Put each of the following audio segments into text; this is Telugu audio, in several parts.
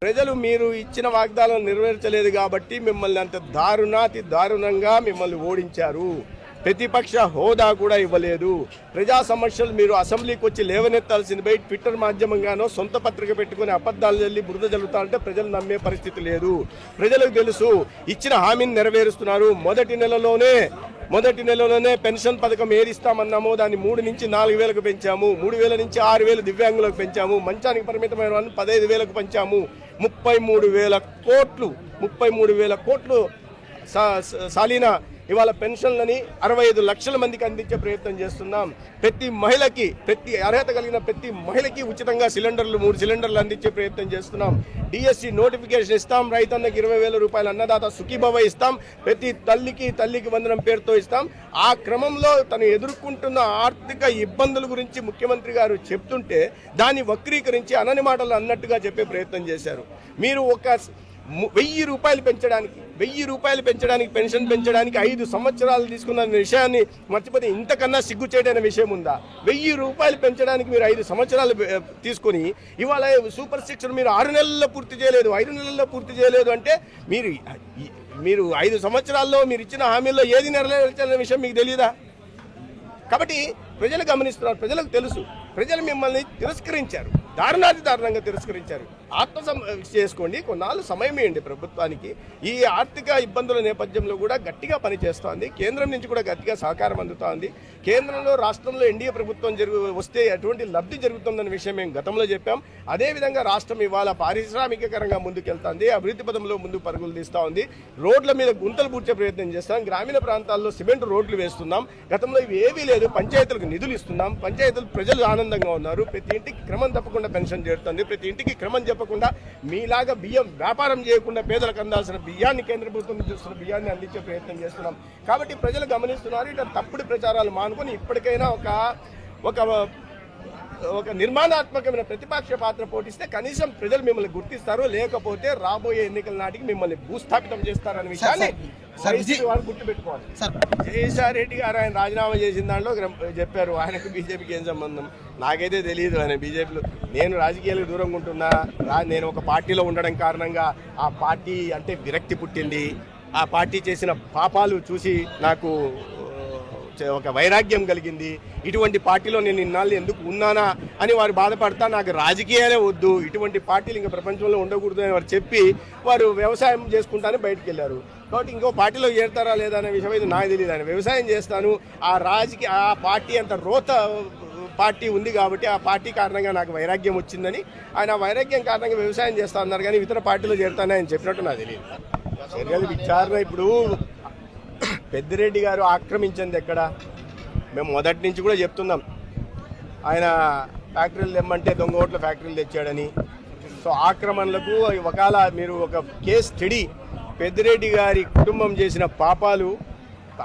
ప్రజలు మీరు ఇచ్చిన వాగ్దానాలను నెరవేర్చలేదు కాబట్టి మిమ్మల్ని అంత దారుణాతి దారుణంగా మిమ్మల్ని ఓడించారు. ప్రతిపక్ష హోదా కూడా ఇవ్వలేదు. ప్రజా సమస్యలు మీరు అసెంబ్లీకి వచ్చి లేవనెత్తాల్సింది పోయి ట్విట్టర్ మాధ్యమంగానో సొంత పత్రిక పెట్టుకుని అబద్ధాలు చల్లి బురద జల్లుతారంటే ప్రజలు నమ్మే పరిస్థితి లేదు. ప్రజలకు తెలుసు ఇచ్చిన హామీని నెరవేరుస్తున్నారు. మొదటి నెలలోనే పెన్షన్ పథకం ఏరిస్తామన్నామో దాన్ని 3 నుంచి 4 వేలకు పెంచాము. 3,000 నుంచి 6,000 దివ్యాంగులకు పెంచాము. మంచానికి పరిమితమైన వాళ్ళని 15,000కు పెంచాము. 33,000 కోట్లు సాలీన ఇవాళ పెన్షన్లని 65 లక్షల మందికి అందించే ప్రయత్నం చేస్తున్నాం. ప్రతి అర్హత కలిగిన ప్రతి మహిళకి ఉచితంగా 3 సిలిండర్లు అందించే ప్రయత్నం చేస్తున్నాం. డిఎస్సి నోటిఫికేషన్ ఇస్తాం. రైతన్నకి 20,000 రూపాయల అన్నదాత సుఖీభవ ఇస్తాం. ప్రతి తల్లికి వందనం పేరుతో ఇస్తాం. ఆ క్రమంలో తను ఎదుర్కొంటున్న ఆర్థిక ఇబ్బందుల గురించి ముఖ్యమంత్రి గారు చెప్తుంటే దాన్ని వక్రీకరించి అనని మాటలు అన్నట్టుగా చెప్పే ప్రయత్నం చేశారు. మీరు ఒక 1,000 రూపాయలు పెంచడానికి పెన్షన్ పెంచడానికి 5 సంవత్సరాలు తీసుకున్న విషయాన్ని మర్చిపోతే ఇంతకన్నా సిగ్గు చేయడైన విషయం ఉందా? 1,000 రూపాయలు పెంచడానికి మీరు 5 సంవత్సరాలు తీసుకొని ఇవాళ సూపర్ 6 మీరు 6 నెలల్లో పూర్తి చేయలేదు, 5 నెలల్లో పూర్తి చేయలేదు అంటే మీరు 5 సంవత్సరాల్లో మీరు ఇచ్చిన హామీల్లో ఏది నెరవేర్చాలనే విషయం మీకు తెలియదా? కాబట్టి ప్రజలు గమనిస్తున్నారు. ప్రజలకు తెలుసు. ప్రజలు మిమ్మల్ని తిరస్కరించారు, దారుణంగా తిరస్కరించారు. చేసుకోండి, కొన్నాళ్ళు సమయం ఇవ్వండి ప్రభుత్వానికి. ఈ ఆర్థిక ఇబ్బందుల నేపథ్యంలో కూడా గట్టిగా పనిచేస్తోంది. కేంద్రం నుంచి కూడా గట్టిగా సహకారం అందుతోంది. కేంద్రంలో రాష్ట్రంలో ఎన్డీఏ ప్రభుత్వం వస్తే ఎటువంటి లబ్ధి జరుగుతుందన్న విషయం మేము గతంలో చెప్పాం. అదేవిధంగా రాష్ట్రం ఇవాళ పారిశ్రామికకరంగా ముందుకెళ్తుంది, అభివృద్ధి పదంలో ముందుకు పరుగులు తీస్తూ ఉంది. రోడ్ల మీద గుంతలు పూడ్చే ప్రయత్నం చేస్తాం. గ్రామీణ ప్రాంతాల్లో సిమెంట్ రోడ్లు వేస్తున్నాం. గతంలో ఇవి ఏవీ లేదు. పంచాయతీలకు నిధులు ఇస్తున్నాం. పంచాయతీలు ప్రజలు ఆనందంగా ఉన్నారు. ప్రతి ఇంటికి క్రమం తప్పకుండా పెన్షన్ చేరుతుంది. ప్రతి ఇంటికి క్రమం చెప్పకుండా మీలాగా బియ్యం వ్యాపారం చేయకుండా పేదలకు అందాల్సిన బియ్యాన్ని కేంద్ర ప్రభుత్వం చూస్తున్న బియ్యాన్ని అందించే ప్రయత్నం చేస్తున్నాం. కాబట్టి ప్రజలు గమనిస్తున్నారు. ఇట్లా తప్పుడు ప్రచారాలు మానుకొని ఇప్పటికైనా ఒక నిర్మాణాత్మకమైన ప్రతిపక్ష పాత్ర పోటిస్తే కనీసం ప్రజలు మిమ్మల్ని గుర్తిస్తారు. లేకపోతే రాబోయే ఎన్నికల నాటికి మిమ్మల్ని భూస్థాపితం చేస్తారనే విషయాన్ని వారు గుర్తుపెట్టుకోవాలి. జయసాయి రెడ్డి గారు ఆయన రాజీనామా చేసిన దాంట్లో చెప్పారు ఆయనకు బీజేపీకి ఏం సంబంధం. నాకైతే తెలియదు. ఆయన బీజేపీలో నేను రాజకీయాలకు దూరంగా ఉంటున్నా. నేను ఒక పార్టీలో ఉండడం కారణంగా ఆ పార్టీ అంటే విరక్తి పుట్టింది. ఆ పార్టీ చేసిన పాపాలు చూసి నాకు ఒక వైరాగ్యం కలిగింది. ఇటువంటి పార్టీలో నేను ఇన్నాళ్ళు ఎందుకు ఉన్నానా అని వారు బాధపడతా నాకు రాజకీయాలే వద్దు, ఇటువంటి పార్టీలు ఇంకా ప్రపంచంలో ఉండకూడదు అని వారు చెప్పి వారు వ్యవసాయం చేసుకుంటానే బయటకు వెళ్ళారు. కాబట్టి ఇంకో పార్టీలో చేరతారా లేదా అనే విషయం అయితే నాకు తెలియదు. ఆయన వ్యవసాయం చేస్తాను, ఆ పార్టీ అంత రోత పార్టీ ఉంది కాబట్టి ఆ పార్టీ కారణంగా నాకు వైరాగ్యం వచ్చిందని ఆయన వైరాగ్యం కారణంగా వ్యవసాయం చేస్తా అన్నారు. కానీ ఇతర పార్టీలో చేరుతానని ఆయన చెప్పినట్టు నాకు తెలియదు. చర్యల విచారణ ఇప్పుడు పెద్దిరెడ్డి గారు ఆక్రమించింది ఎక్కడ? మేము మొదటి నుంచి కూడా చెప్తున్నాం. ఆయన ఫ్యాక్టరీలు తెమ్మంటే దొంగ ఓట్ల ఫ్యాక్టరీలు తెచ్చాడని. సో ఆక్రమణలకు ఒకవేళ మీరు ఒక కేస్ స్టడీ పెద్దిరెడ్డి గారి కుటుంబం చేసిన పాపాలు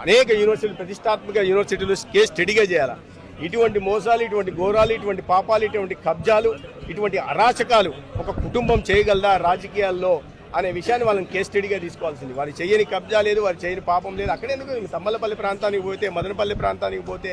అనేక యూనివర్సిటీలు, ప్రతిష్టాత్మక యూనివర్సిటీలు కేస్ స్టడీగా చేయాలి. ఇటువంటి మోసాలు, ఇటువంటి ఘోరాలు, ఇటువంటి పాపాలు, ఇటువంటి కబ్జాలు, ఇటువంటి అరాచకాలు ఒక కుటుంబం చేయగలదా రాజకీయాల్లో అనే విషయాన్ని వాళ్ళని కేస్ స్టడీగా తీసుకోవాల్సింది. వారు చేయని కబ్జా లేదు, వారు చేయని పాపం లేదు. అక్కడెందుకు తమ్మలపల్లి ప్రాంతానికి పోతే, మదనపల్లి ప్రాంతానికి పోతే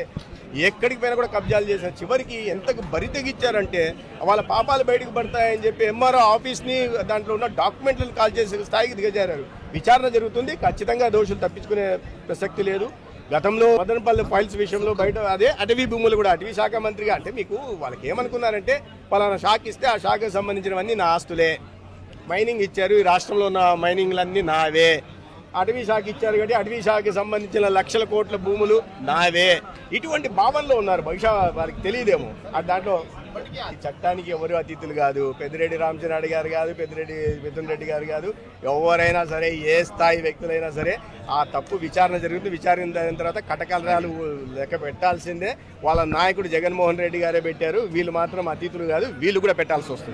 ఎక్కడికి పోయినా కూడా కబ్జాలు చేశారు. చివరికి ఎంతకు బరి తెగించారంటే వాళ్ళ పాపాలు బయటకు పడతాయని చెప్పి ఎంఆర్ఓ ఆఫీస్ని దాంట్లో ఉన్న డాక్యుమెంట్లను కాల్ చేసే స్థాయికి దిగజారు. విచారణ జరుగుతుంది. ఖచ్చితంగా దోషులు తప్పించుకునే ప్రసక్తి లేదు. గతంలో మదనపల్లి ఫైల్స్ విషయంలో బయట అదే అటవీ భూములు కూడా అటవీ శాఖ మంత్రిగా అంటే మీకు వాళ్ళకి ఏమనుకున్నారంటే పలానా శాఖ ఇస్తే ఆ శాఖకు సంబంధించినవన్నీ నా ఆస్తులే. మైనింగ్ ఇచ్చారు, ఈ రాష్ట్రంలో ఉన్న మైనింగ్లన్నీ నావే. అటవీ శాఖ ఇచ్చారు కాబట్టి అటవీ శాఖకి సంబంధించిన లక్షల కోట్ల భూములు నావే. ఇటువంటి భావనలో ఉన్నారు. బహుశా వారికి తెలియదేమో. దాంట్లో ఈ చట్టానికి ఎవరు అతిథులు కాదు. పెద్దిరెడ్డి రామచంద్రారెడ్డి గారు కాదు, మిథున్ రెడ్డి గారు కాదు. ఎవరైనా సరే, ఏ స్థాయి వ్యక్తులైనా సరే ఆ తప్పు విచారణ జరుగుతుంది. విచారణ తర్వాత కటకలరాలు లెక్క పెట్టాల్సిందే. వాళ్ళ నాయకుడు జగన్మోహన్ రెడ్డి గారే పెట్టారు. వీళ్ళు మాత్రం అతిథులు కాదు, వీళ్ళు కూడా పెట్టాల్సి వస్తుంది.